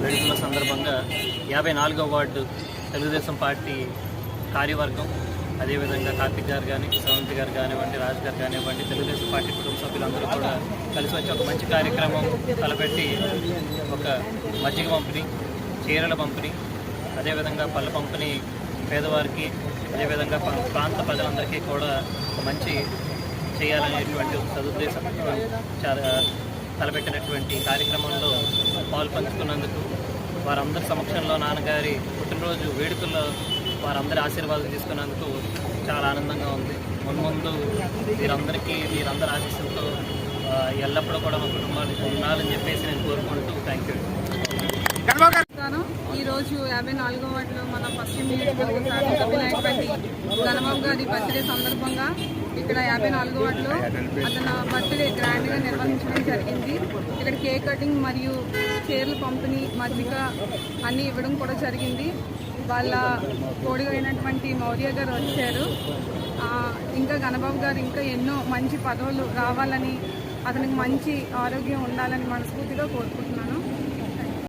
వేడుకల సందర్భంగా 54వ ward Telugu Desam party కార్యవర్గం, అదేవిధంగా కార్తిక్ గారు కానీ, శ్రవంతి గారు కానివ్వండి, రాజు గారు కానివ్వండి, తెలుగుదేశం పార్టీ కుటుంబ సభ్యులందరూ కూడా కలిసి వచ్చి ఒక మంచి కార్యక్రమం తలపెట్టి ఒక మజ్జిగ పంపిణీ, చీరల పంపిణీ, అదేవిధంగా పళ్ళ పంపిణీ పేదవారికి, అదేవిధంగా ప్రాంత ప్రజలందరికీ కూడా ఒక మంచి చేయాలనేటువంటి సదుద్దేశంతో తలపెట్టినటువంటి కార్యక్రమంలో పాల్పంచుకున్నందుకు, వారందరి సమక్షంలో నాన్నగారి పుట్టినరోజు వేడుకల్లో వారందరి ఆశీర్వాదం తీసుకున్నందుకు చాలా ఆనందంగా ఉంది. మున్ముందు వీరందరి ఆశీస్సులతో ఎల్లప్పుడూ కూడా మా కుటుంబానికి ఉండాలని చెప్పేసి నేను కోరుకుంటూ థ్యాంక్ యూ. ఈరోజు 54వ వార్డులో మన పశ్చిమ నియోజకవర్గ శాసనసభ్యులైనటువంటి ఘనబాబు గారి బర్త్డే సందర్భంగా ఇక్కడ 54వ వార్డులో అతని బర్త్డే గ్రాండ్గా నిర్వహించడం జరిగింది. ఇక్కడ కేక్ కటింగ్ మరియు చీరలు పంపిణీ, మజ్జిగ అన్నీ ఇవ్వడం కూడా జరిగింది. వాళ్ళ తోడుగా అయినటువంటి మౌర్య గారు వచ్చారు. ఇంకా ఘనబాబు గారు ఇంకా ఎన్నో మంచి పదవులు రావాలని, అతనికి మంచి ఆరోగ్యం ఉండాలని మనస్ఫూర్తిగా కోరుకుంటున్నాను.